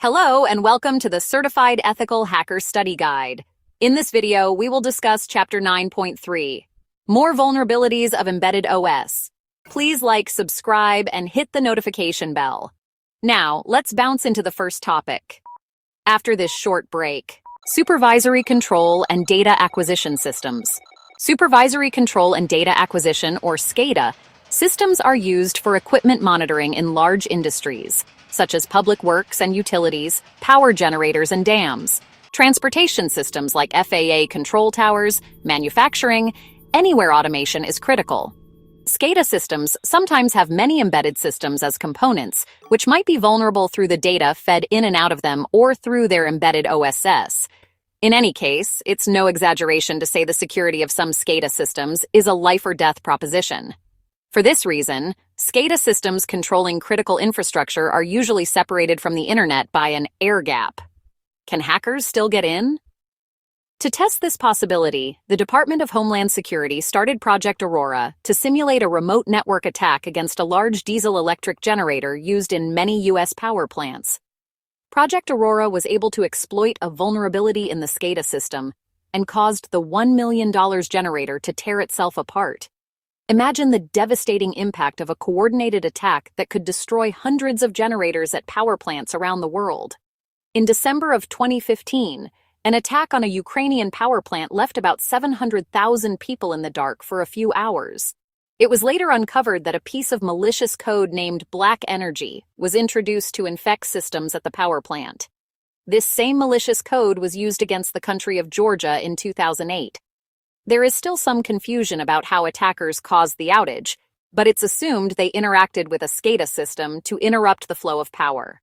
Hello and welcome to the Certified Ethical Hacker Study Guide. In this video, we will discuss Chapter 9.3, More Vulnerabilities of Embedded OS. Please like, subscribe, and hit the notification bell. Now, let's bounce into the first topic. After this short break, Supervisory Control and Data Acquisition Systems. Supervisory Control and Data Acquisition, or SCADA, systems are used for equipment monitoring in large industries, such as public works and utilities, power generators and dams, transportation systems like FAA control towers, manufacturing, anywhere automation is critical. SCADA systems sometimes have many embedded systems as components, which might be vulnerable through the data fed in and out of them or through their embedded OSS. In any case, it's no exaggeration to say the security of some SCADA systems is a life or death proposition. For this reason, SCADA systems controlling critical infrastructure are usually separated from the internet by an air gap. Can hackers still get in? To test this possibility, the Department of Homeland Security started Project Aurora to simulate a remote network attack against a large diesel-electric generator used in many U.S. power plants. Project Aurora was able to exploit a vulnerability in the SCADA system and caused the $1 million generator to tear itself apart. Imagine the devastating impact of a coordinated attack that could destroy hundreds of generators at power plants around the world. In December of 2015, an attack on a Ukrainian power plant left about 700,000 people in the dark for a few hours. It was later uncovered that a piece of malicious code named Black Energy was introduced to infect systems at the power plant. This same malicious code was used against the country of Georgia in 2008. There is still some confusion about how attackers caused the outage, but it's assumed they interacted with a SCADA system to interrupt the flow of power.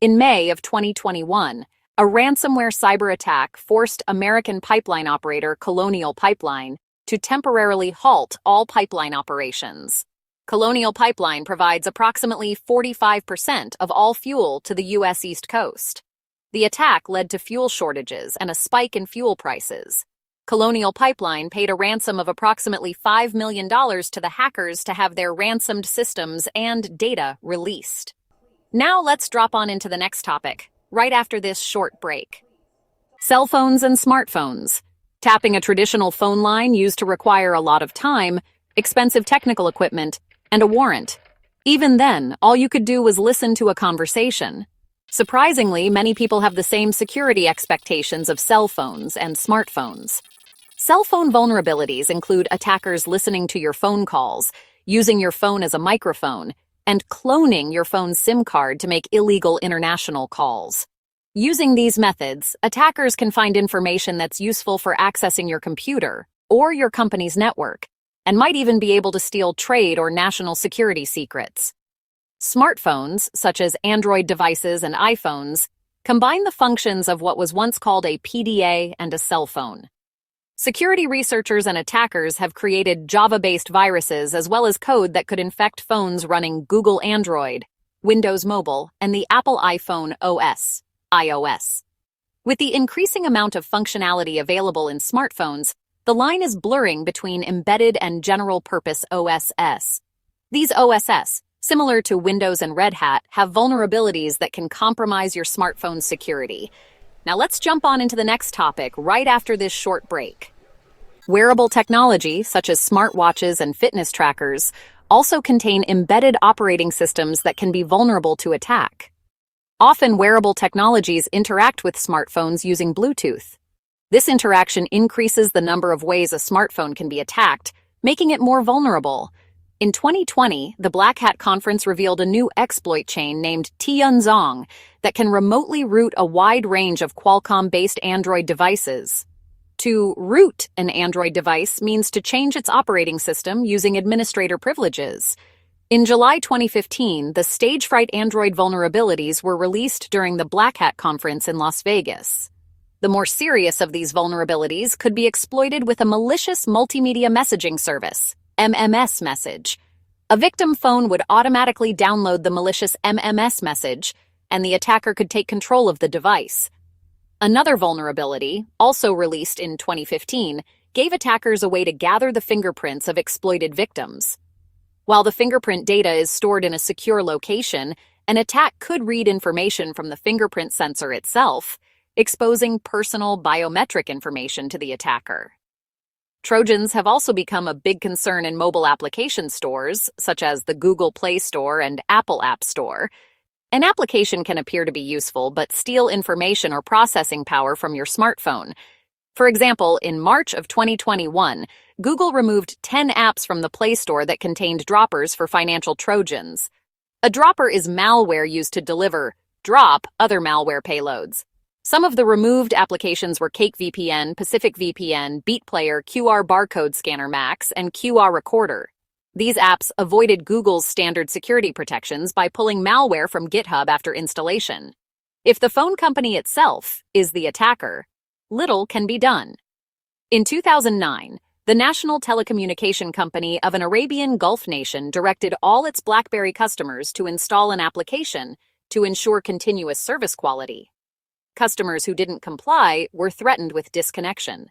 In May of 2021, a ransomware cyber attack forced American pipeline operator Colonial Pipeline to temporarily halt all pipeline operations. Colonial Pipeline provides approximately 45% of all fuel to the U.S. East Coast. The attack led to fuel shortages and a spike in fuel prices. Colonial Pipeline paid a ransom of approximately $5 million to the hackers to have their ransomed systems and data released. Now let's drop on into the next topic, right after this short break. Cell phones and smartphones. Tapping a traditional phone line used to require a lot of time, expensive technical equipment, and a warrant. Even then, all you could do was listen to a conversation. Surprisingly, many people have the same security expectations of cell phones and smartphones. Cell phone vulnerabilities include attackers listening to your phone calls, using your phone as a microphone, and cloning your phone's SIM card to make illegal international calls. Using these methods, attackers can find information that's useful for accessing your computer or your company's network, and might even be able to steal trade or national security secrets. Smartphones, such as Android devices and iPhones, combine the functions of what was once called a PDA and a cell phone. Security researchers and attackers have created Java-based viruses as well as code that could infect phones running Google Android, Windows Mobile, and the Apple iPhone OS, iOS. With the increasing amount of functionality available in smartphones, the line is blurring between embedded and general-purpose OSS. These OSS, similar to Windows and Red Hat, have vulnerabilities that can compromise your smartphone's security. Now let's jump on into the next topic right after this short break. Wearable technology, such as smartwatches and fitness trackers, also contain embedded operating systems that can be vulnerable to attack. Often wearable technologies interact with smartphones using Bluetooth. This interaction increases the number of ways a smartphone can be attacked, making it more vulnerable. In 2020, the Black Hat Conference revealed a new exploit chain named Tianzong that can remotely root a wide range of Qualcomm-based Android devices. To root an Android device means to change its operating system using administrator privileges. In July 2015, the stage-fright Android vulnerabilities were released during the Black Hat Conference in Las Vegas. The more serious of these vulnerabilities could be exploited with a malicious multimedia messaging service, MMS message. A victim phone would automatically download the malicious MMS message, and the attacker could take control of the device. Another vulnerability, also released in 2015, gave attackers a way to gather the fingerprints of exploited victims. While the fingerprint data is stored in a secure location, an attack could read information from the fingerprint sensor itself, exposing personal biometric information to the attacker. Trojans have also become a big concern in mobile application stores, such as the Google Play Store and Apple App Store. An application can appear to be useful, but steal information or processing power from your smartphone. For example, in March of 2021, Google removed 10 apps from the Play Store that contained droppers for financial Trojans. A dropper is malware used to drop other malware payloads. Some of the removed applications were Cake VPN, Pacific VPN, Beat Player, QR Barcode Scanner Max, and QR Recorder. These apps avoided Google's standard security protections by pulling malware from GitHub after installation. If the phone company itself is the attacker, little can be done. In 2009, the National Telecommunication Company of an Arabian Gulf nation directed all its BlackBerry customers to install an application to ensure continuous service quality. Customers who didn't comply were threatened with disconnection.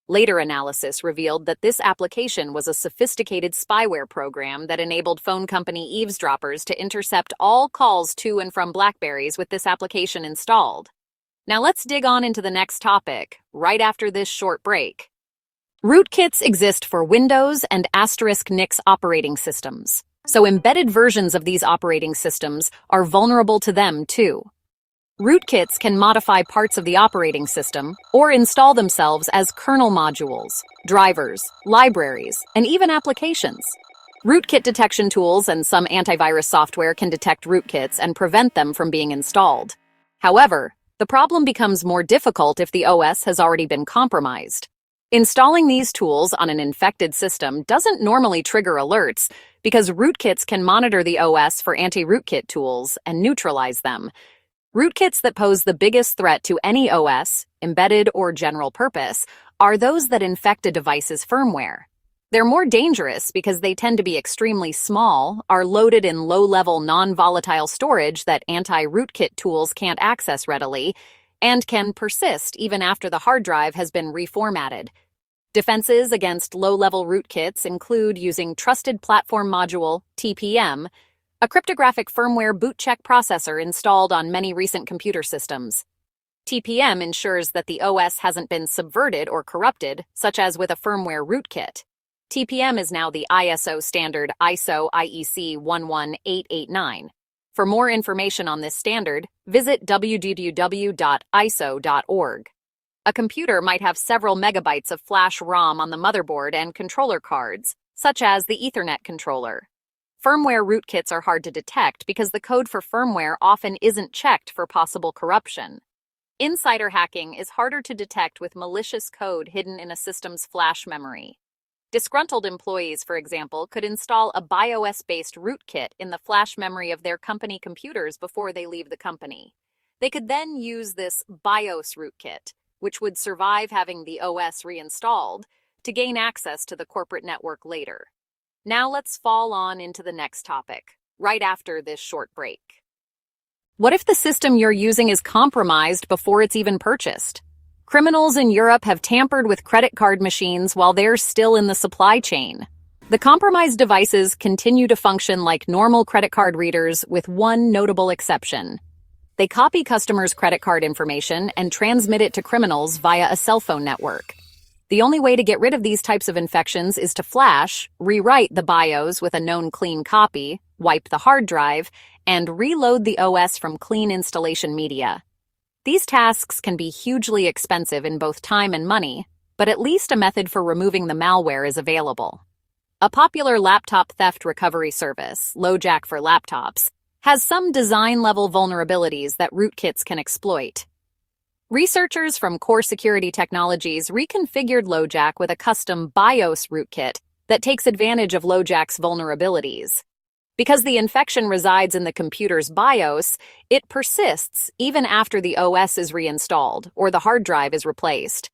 Later analysis revealed that this application was a sophisticated spyware program that enabled phone company eavesdroppers to intercept all calls to and from BlackBerries with this application installed. Now let's dig on into the next topic, right after this short break. Rootkits exist for Windows and *Nix operating systems, so embedded versions of these operating systems are vulnerable to them too. Rootkits can modify parts of the operating system or install themselves as kernel modules, drivers, libraries, and even applications. Rootkit detection tools and some antivirus software can detect rootkits and prevent them from being installed. However, the problem becomes more difficult if the OS has already been compromised. Installing these tools on an infected system doesn't normally trigger alerts because rootkits can monitor the OS for anti-rootkit tools and neutralize them. Rootkits that pose the biggest threat to any OS, embedded or general purpose, are those that infect a device's firmware. They're more dangerous because they tend to be extremely small, are loaded in low-level non-volatile storage that anti-rootkit tools can't access readily, and can persist even after the hard drive has been reformatted. Defenses against low-level rootkits include using Trusted Platform Module, TPM, a cryptographic firmware boot check processor installed on many recent computer systems. TPM ensures that the OS hasn't been subverted or corrupted, such as with a firmware rootkit. TPM is now the ISO standard ISO IEC 11889. For more information on this standard, visit www.iso.org. A computer might have several megabytes of flash ROM on the motherboard and controller cards, such as the Ethernet controller. Firmware rootkits are hard to detect because the code for firmware often isn't checked for possible corruption. Insider hacking is harder to detect with malicious code hidden in a system's flash memory. Disgruntled employees, for example, could install a BIOS-based rootkit in the flash memory of their company computers before they leave the company. They could then use this BIOS rootkit, which would survive having the OS reinstalled, to gain access to the corporate network later. Now let's fall on into the next topic, right after this short break. What if the system you're using is compromised before it's even purchased? Criminals in Europe have tampered with credit card machines while they're still in the supply chain. The compromised devices continue to function like normal credit card readers with one notable exception. They copy customers' credit card information and transmit it to criminals via a cell phone network. The only way to get rid of these types of infections is to flash, rewrite the BIOS with a known clean copy, wipe the hard drive, and reload the OS from clean installation media. These tasks can be hugely expensive in both time and money, but at least a method for removing the malware is available. A popular laptop theft recovery service, LoJack for laptops, has some design-level vulnerabilities that rootkits can exploit. Researchers from Core Security Technologies reconfigured LoJack with a custom BIOS rootkit that takes advantage of LoJack's vulnerabilities. Because the infection resides in the computer's BIOS, it persists even after the OS is reinstalled or the hard drive is replaced.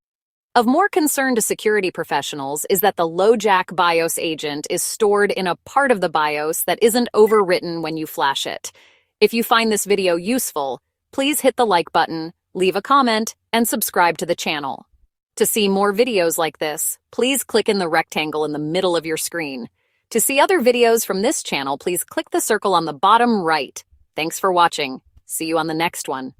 Of more concern to security professionals is that the LoJack BIOS agent is stored in a part of the BIOS that isn't overwritten when you flash it. If you find this video useful, please hit the like button, leave a comment, and subscribe to the channel. To see more videos like this, please click in the rectangle in the middle of your screen. To see other videos from this channel, please click the circle on the bottom right. Thanks for watching. See you on the next one.